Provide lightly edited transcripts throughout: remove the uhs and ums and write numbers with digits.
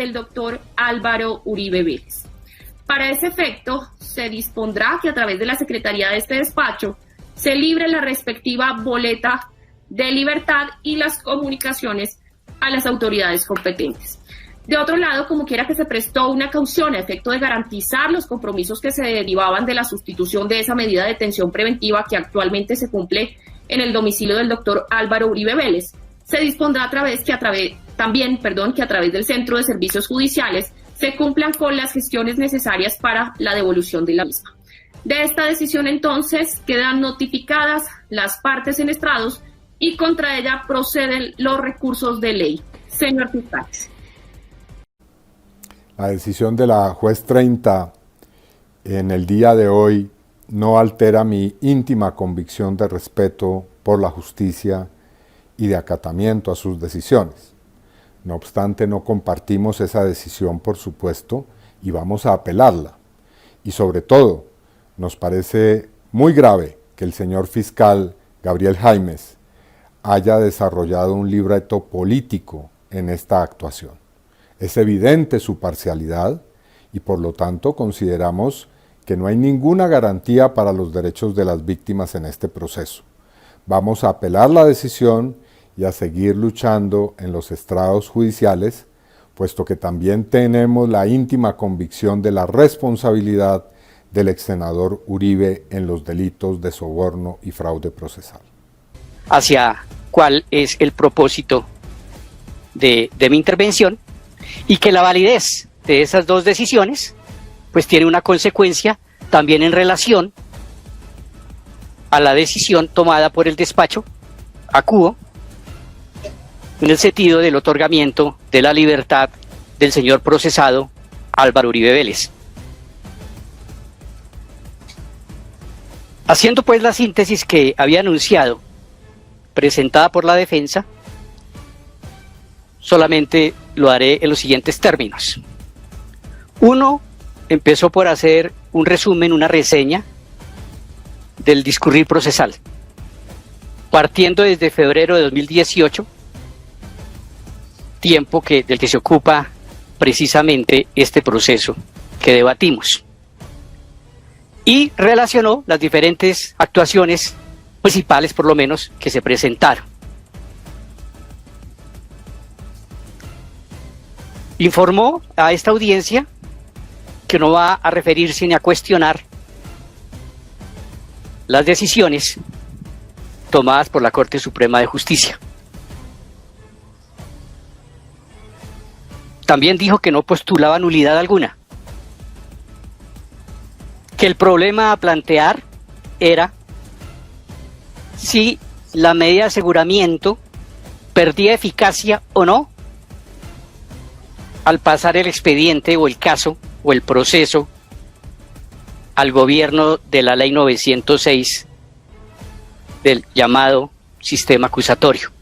del doctor Álvaro Uribe Vélez. Para ese efecto, se dispondrá que a través de la Secretaría de este despacho se libre la respectiva boleta de libertad y las comunicaciones a las autoridades competentes. De otro lado, como quiera que se prestó una caución a efecto de garantizar los compromisos que se derivaban de la sustitución de esa medida de detención preventiva que actualmente se cumple en el domicilio del doctor Álvaro Uribe Vélez, se dispondrá a través del Centro de Servicios Judiciales se cumplan con las gestiones necesarias para la devolución de la misma. De esta decisión, entonces, quedan notificadas las partes en estrados y contra ella proceden los recursos de ley. Señor fiscal. La decisión de la juez 30 en el día de hoy no altera mi íntima convicción de respeto por la justicia y de acatamiento a sus decisiones. No obstante, no compartimos esa decisión, por supuesto, y vamos a apelarla. Y sobre todo, nos parece muy grave que el señor fiscal Gabriel Jaimes haya desarrollado un libreto político en esta actuación. Es evidente su parcialidad y por lo tanto consideramos que no hay ninguna garantía para los derechos de las víctimas en este proceso. Vamos a apelar la decisión y a seguir luchando en los estrados judiciales, puesto que también tenemos la íntima convicción de la responsabilidad del exsenador Uribe en los delitos de soborno y fraude procesal. Hacia cuál es el propósito de mi intervención y que la validez de esas dos decisiones pues tiene una consecuencia también en relación a la decisión tomada por el despacho Acuo en el sentido del otorgamiento de la libertad del señor procesado Álvaro Uribe Vélez. Haciendo pues la síntesis que había anunciado, presentada por la defensa, solamente lo haré en los siguientes términos. Uno, empezó por hacer un resumen, una reseña del discurrir procesal, partiendo desde febrero de 2018, tiempo del que se ocupa precisamente este proceso que debatimos. Y relacionó las diferentes actuaciones principales, por lo menos, que se presentaron. Informó a esta audiencia que no va a referirse ni a cuestionar las decisiones tomadas por la Corte Suprema de Justicia. También dijo que no postulaba nulidad alguna, que el problema a plantear era si la medida de aseguramiento perdía eficacia o no al pasar el expediente o el caso o el proceso al gobierno de la ley 906 del llamado sistema acusatorio.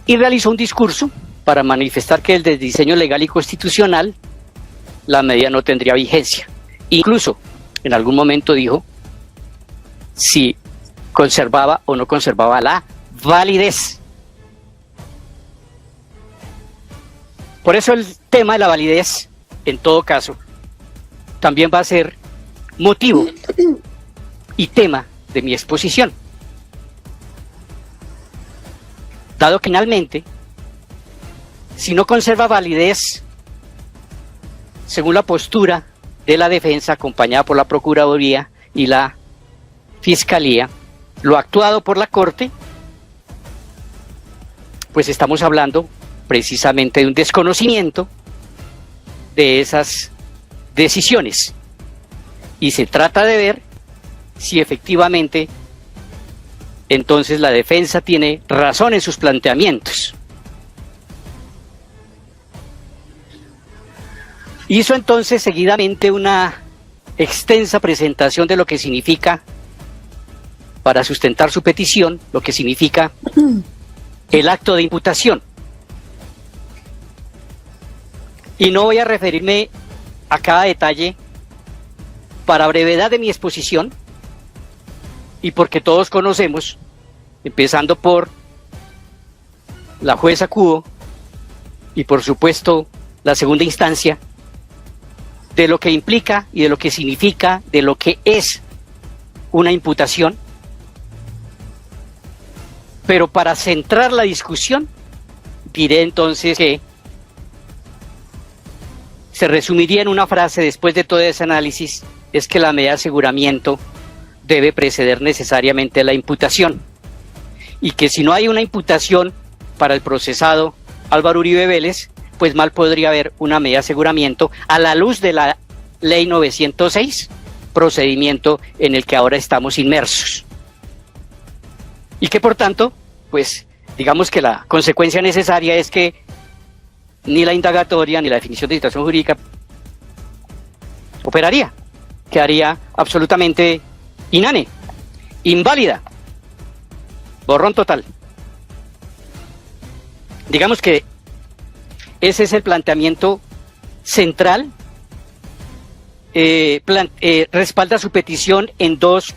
Y realizó un discurso para manifestar que desde el diseño legal y constitucional la medida no tendría vigencia. Incluso en algún momento dijo si conservaba o no conservaba la validez. Por eso el tema de la validez, en todo caso, también va a ser motivo y tema de mi exposición. Dado que finalmente, si no conserva validez, según la postura de la defensa acompañada por la Procuraduría y la Fiscalía, lo actuado por la Corte, pues estamos hablando precisamente de un desconocimiento de esas decisiones. Y se trata de ver si efectivamente entonces la defensa tiene razón en sus planteamientos. Hizo entonces seguidamente una extensa presentación de lo que significa, para sustentar su petición, lo que significa el acto de imputación. Y no voy a referirme a cada detalle para brevedad de mi exposición y porque todos conocemos, empezando por la jueza Cubo y por supuesto la segunda instancia, de lo que implica y de lo que significa, de lo que es una imputación. Pero para centrar la discusión, diré entonces que se resumiría en una frase después de todo ese análisis, es que la medida de aseguramiento debe preceder necesariamente a la imputación, y que si no hay una imputación para el procesado Álvaro Uribe Vélez, pues mal podría haber una medida de aseguramiento a la luz de la Ley 906, procedimiento en el que ahora estamos inmersos. Y que por tanto, pues digamos que la consecuencia necesaria es que ni la indagatoria ni la definición de situación jurídica operaría, quedaría absolutamente inane, inválida, borrón total. Digamos que ese es el planteamiento central. Respalda su petición en dos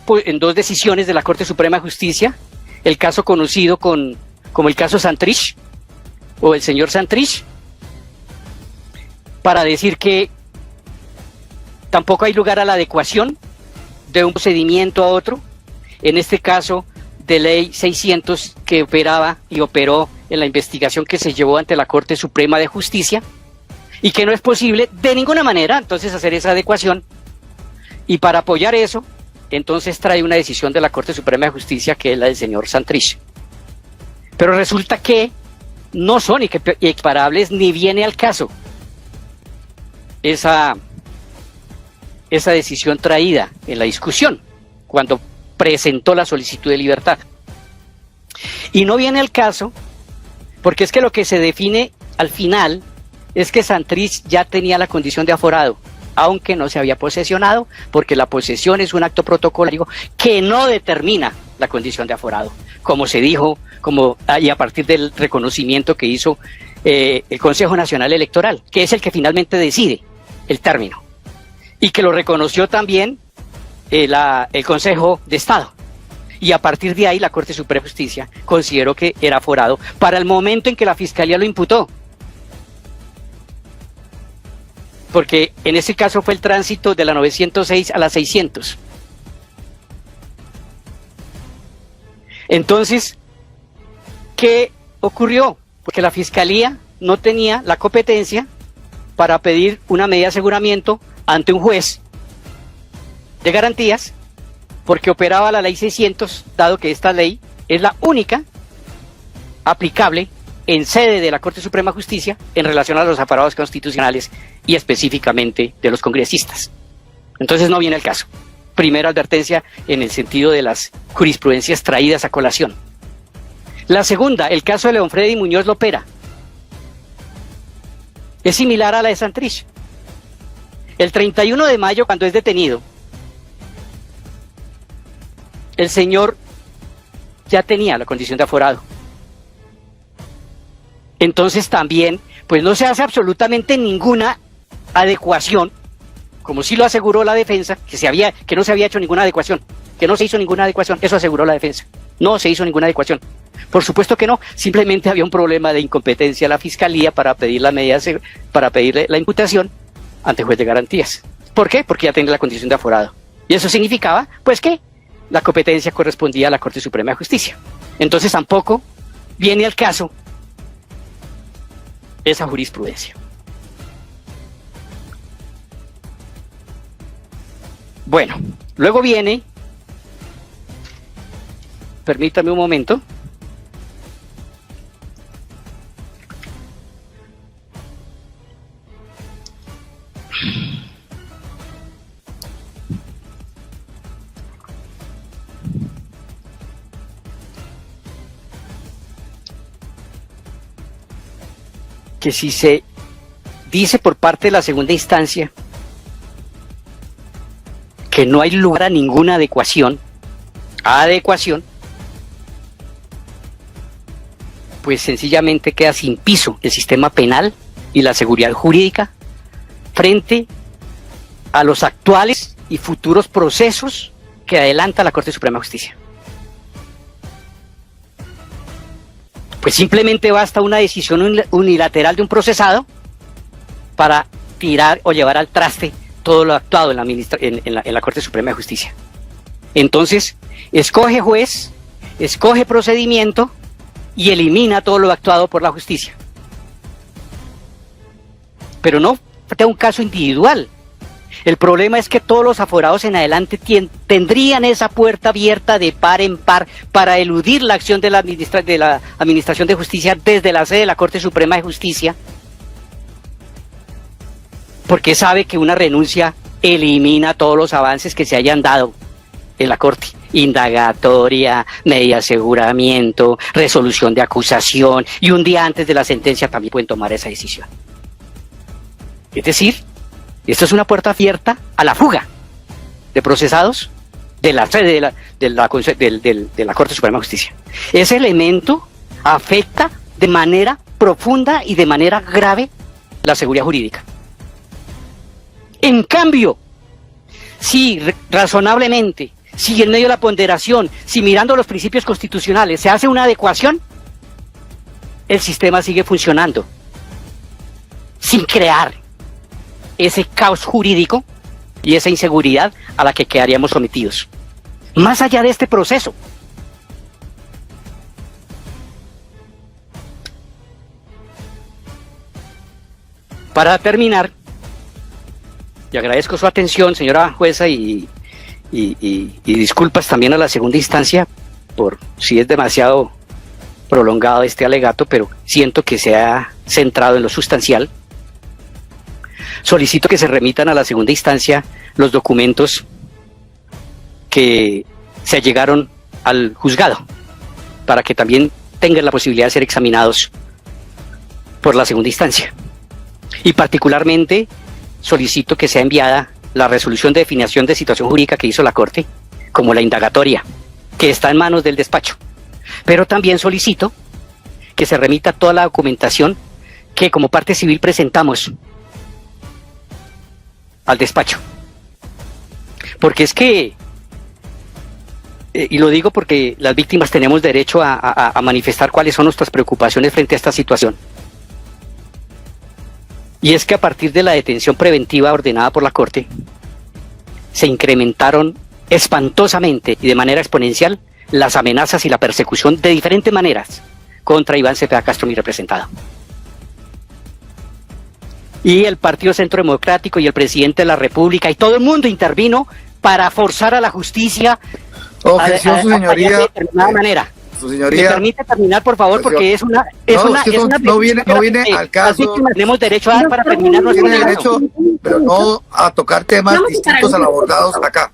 decisiones de la Corte Suprema de Justicia, el caso conocido como el caso Santrich, o el señor Santrich, para decir que tampoco hay lugar a la adecuación de un procedimiento a otro, en este caso de ley 600 que operaba y operó en la investigación que se llevó ante la Corte Suprema de Justicia, y que no es posible de ninguna manera entonces hacer esa adecuación, y para apoyar eso entonces trae una decisión de la Corte Suprema de Justicia que es la del señor Santrich. Pero resulta que no son equiparables ni viene al caso esa decisión traída en la discusión cuando presentó la solicitud de libertad, y no viene al caso porque es que lo que se define al final es que Santrich ya tenía la condición de aforado, aunque no se había posesionado, porque la posesión es un acto protocolario que no determina la condición de aforado, como se dijo, y a partir del reconocimiento que hizo el Consejo Nacional Electoral, que es el que finalmente decide el término, y que lo reconoció también el Consejo de Estado. Y a partir de ahí la Corte Suprema de Justicia consideró que era aforado para el momento en que la Fiscalía lo imputó. Porque en ese caso fue el tránsito de la 906 a la 600. Entonces, ¿qué ocurrió? Porque la Fiscalía no tenía la competencia para pedir una medida de aseguramiento ante un juez de garantías, porque operaba la ley 600, dado que esta ley es la única aplicable en sede de la Corte Suprema de Justicia en relación a los aparatos constitucionales y específicamente de los congresistas. Entonces no viene el caso. Primera advertencia en el sentido de las jurisprudencias traídas a colación. La segunda, el caso de León Freddy Muñoz Lopera. Es similar a la de Santrich. El 31 de mayo, cuando es detenido, el señor ya tenía la condición de aforado. Entonces también, pues no se hace absolutamente ninguna adecuación, como sí lo aseguró la defensa, que no se había hecho ninguna adecuación, que no se hizo ninguna adecuación, eso aseguró la defensa. No se hizo ninguna adecuación. Por supuesto que no, simplemente había un problema de incompetencia de la Fiscalía para pedir la medida, para pedirle la imputación ante juez de garantías. ¿Por qué? Porque ya tenía la condición de aforado. Y eso significaba, pues, que la competencia correspondía a la Corte Suprema de Justicia. Entonces tampoco viene al caso esa jurisprudencia. Bueno, luego viene, permítame un momento, que si se dice por parte de la segunda instancia que no hay lugar a ninguna adecuación, pues sencillamente queda sin piso el sistema penal y la seguridad jurídica frente a los actuales y futuros procesos que adelanta la Corte Suprema de Justicia. pues simplemente basta una decisión unilateral de un procesado para tirar o llevar al traste todo lo actuado en la Corte Suprema de Justicia. Entonces, escoge juez, escoge procedimiento y elimina todo lo actuado por la justicia. Pero no frente a un caso individual. El problema es que todos los aforados en adelante tendrían esa puerta abierta de par en par para eludir la acción de la Administración de Justicia desde la sede de la Corte Suprema de Justicia, porque sabe que una renuncia elimina todos los avances que se hayan dado en la Corte. Indagatoria, media aseguramiento, resolución de acusación, y un día antes de la sentencia también pueden tomar esa decisión. Es decir, esto es una puerta abierta a la fuga de procesados de la sede de la Corte Suprema de Justicia. Ese elemento afecta de manera profunda y de manera grave la seguridad jurídica. En cambio, si razonablemente, si en medio de la ponderación, si mirando los principios constitucionales se hace una adecuación, el sistema sigue funcionando sin crear ese caos jurídico y esa inseguridad a la que quedaríamos sometidos. Más allá de este proceso, para terminar, y agradezco su atención, señora jueza, y disculpas también a la segunda instancia por si es demasiado prolongado este alegato, pero siento que se ha centrado en lo sustancial. Solicito que se remitan a la segunda instancia los documentos que se allegaron al juzgado, para que también tengan la posibilidad de ser examinados por la segunda instancia. Y particularmente solicito que sea enviada la resolución de definición de situación jurídica que hizo la Corte, como la indagatoria, que está en manos del despacho. Pero también solicito que se remita toda la documentación que como parte civil presentamos al despacho. Porque es que, y lo digo porque las víctimas tenemos derecho a manifestar cuáles son nuestras preocupaciones frente a esta situación. Y es que a partir de la detención preventiva ordenada por la Corte, se incrementaron espantosamente y de manera exponencial las amenazas y la persecución de diferentes maneras contra Iván Cepeda Castro, mi representado. Y el Partido Centro Democrático y el presidente de la República y todo el mundo intervino para forzar a la justicia Objeción, su señoría, de determinada manera. Su señoría. ¿Me permite terminar, por favor? Porque es una no viene al caso. Tenemos derecho a dar para terminar nuestro Tiene derecho, pero no a tocar temas distintos a los abordados acá.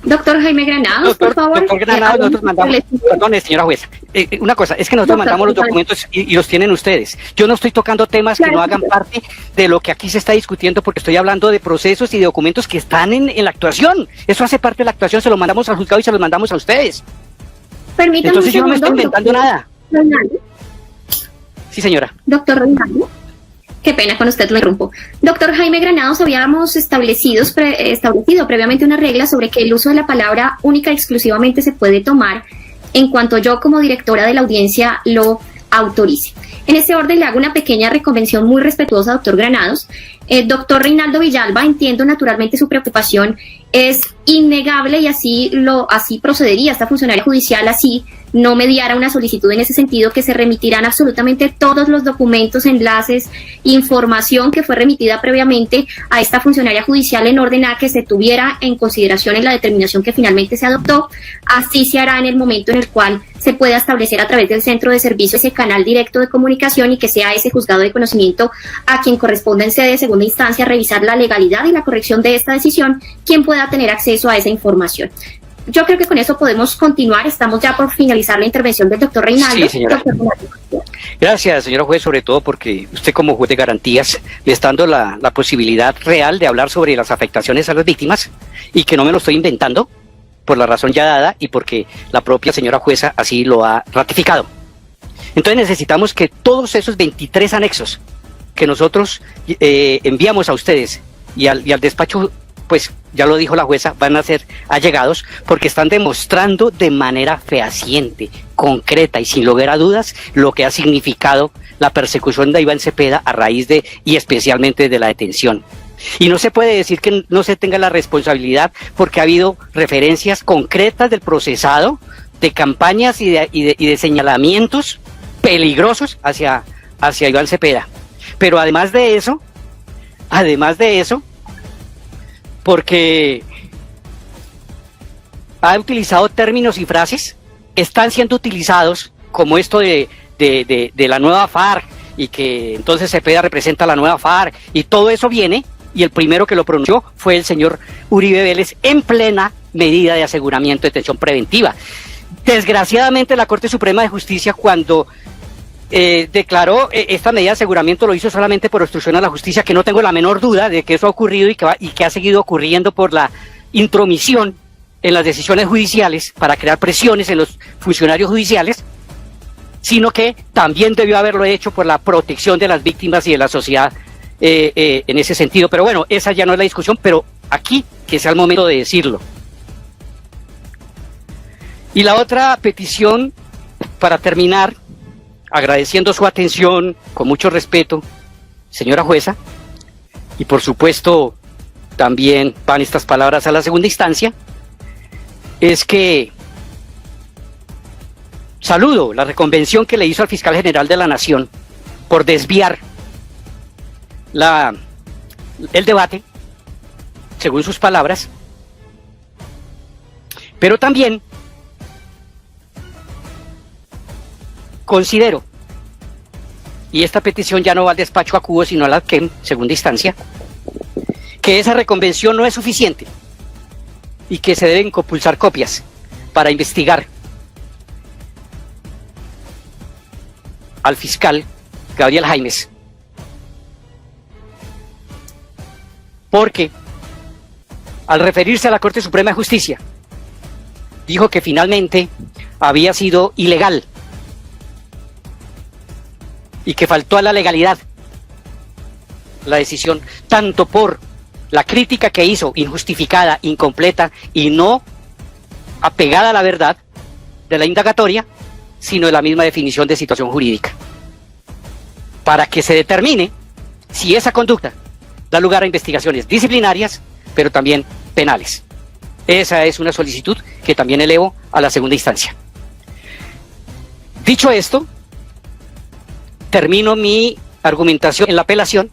Doctor Jaime Granados, por favor. Doctor Granados, nosotros mandamos, perdone, señora jueza, una cosa, es que nosotros mandamos los documentos y los tienen ustedes. Yo no estoy tocando temas que no hagan parte de lo que aquí se está discutiendo, porque estoy hablando de procesos y de documentos que están en la actuación. Eso hace parte de la actuación, se lo mandamos al juzgado y se los mandamos a ustedes. Permítame. Entonces yo no me estoy inventando nada. Reinaldo. Sí, señora. Doctor Reinaldo. Qué pena con usted, lo interrumpo. Doctor Jaime Granados, habíamos establecido previamente una regla sobre que el uso de la palabra única y exclusivamente se puede tomar en cuanto yo como directora de la audiencia lo autorice. En este orden le hago una pequeña reconvención muy respetuosa, doctor Granados. Doctor Reinaldo Villalba, entiendo naturalmente su preocupación, es innegable y así procedería esta funcionaria judicial, así no mediara una solicitud en ese sentido, que se remitirán absolutamente todos los documentos, enlaces, información que fue remitida previamente a esta funcionaria judicial en orden a que se tuviera en consideración en la determinación que finalmente se adoptó. Así se hará en el momento en el cual se pueda establecer a través del centro de servicio ese canal directo de comunicación y que sea ese juzgado de conocimiento a quien corresponda en sede de segunda instancia revisar la legalidad y la corrección de esta decisión, quien pueda tener acceso a esa información. Yo creo que con eso podemos continuar. Estamos ya por finalizar la intervención del doctor Reinaldo. Sí, señora. Gracias, señora juez, sobre todo porque usted como juez de garantías le está dando la posibilidad real de hablar sobre las afectaciones a las víctimas y que no me lo estoy inventando por la razón ya dada y porque la propia señora jueza así lo ha ratificado. Entonces necesitamos que todos esos 23 anexos que nosotros enviamos a ustedes y al despacho pues ya lo dijo la jueza, van a ser allegados porque están demostrando de manera fehaciente, concreta y sin lugar a dudas lo que ha significado la persecución de Iván Cepeda a raíz de y especialmente de la detención. Y no se puede decir que no se tenga la responsabilidad porque ha habido referencias concretas del procesado, de campañas y de señalamientos peligrosos hacia Iván Cepeda. Pero además de eso, porque ha utilizado términos y frases que están siendo utilizados como esto de la nueva FARC y que entonces Cepeda representa la nueva FARC y todo eso viene, y el primero que lo pronunció fue el señor Uribe Vélez en plena medida de aseguramiento de detención preventiva. Desgraciadamente la Corte Suprema de Justicia cuando declaró esta medida de aseguramiento lo hizo solamente por obstrucción a la justicia, que no tengo la menor duda de que eso ha ocurrido y que ha seguido ocurriendo por la intromisión en las decisiones judiciales para crear presiones en los funcionarios judiciales, sino que también debió haberlo hecho por la protección de las víctimas y de la sociedad en ese sentido. Pero bueno, esa ya no es la discusión, pero aquí que sea el momento de decirlo. Y la otra petición, para terminar, agradeciendo su atención, con mucho respeto, señora jueza, y por supuesto también van estas palabras a la segunda instancia, es que saludo la reconvención que le hizo al fiscal general de la Nación por desviar el debate, según sus palabras, pero también considero, y esta petición ya no va al despacho a Cubo, sino a la CEM, segunda instancia, que esa reconvención no es suficiente y que se deben compulsar copias para investigar al fiscal Gabriel Jaimes. Porque al referirse a la Corte Suprema de Justicia, dijo que finalmente había sido ilegal y que faltó a la legalidad la decisión, tanto por la crítica que hizo, injustificada, incompleta y no apegada a la verdad de la indagatoria, sino de la misma definición de situación jurídica, para que se determine si esa conducta da lugar a investigaciones disciplinarias, pero también penales. Esa es una solicitud que también elevo a la segunda instancia. Dicho esto, termino mi argumentación en la apelación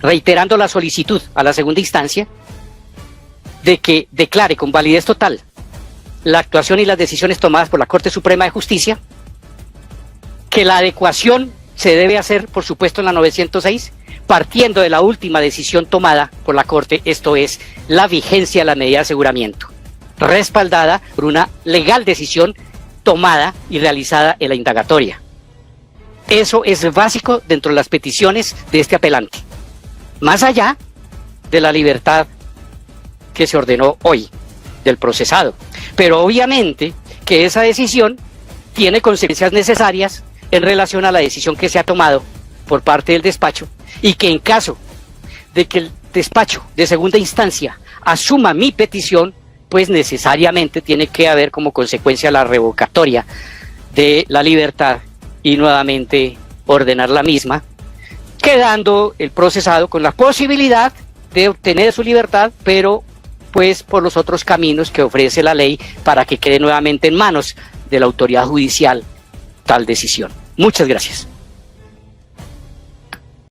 reiterando la solicitud a la segunda instancia de que declare con validez total la actuación y las decisiones tomadas por la Corte Suprema de Justicia, que la adecuación se debe hacer, por supuesto, en la 906, partiendo de la última decisión tomada por la Corte, esto es, la vigencia de la medida de aseguramiento, respaldada por una legal decisión tomada y realizada en la indagatoria. Eso es básico dentro de las peticiones de este apelante, más allá de la libertad que se ordenó hoy del procesado. Pero obviamente que esa decisión tiene consecuencias necesarias en relación a la decisión que se ha tomado por parte del despacho, y que en caso de que el despacho de segunda instancia asuma mi petición, pues necesariamente tiene que haber como consecuencia la revocatoria de la libertad y nuevamente ordenar la misma, quedando el procesado con la posibilidad de obtener su libertad, pero pues por los otros caminos que ofrece la ley para que quede nuevamente en manos de la autoridad judicial tal decisión. Muchas gracias.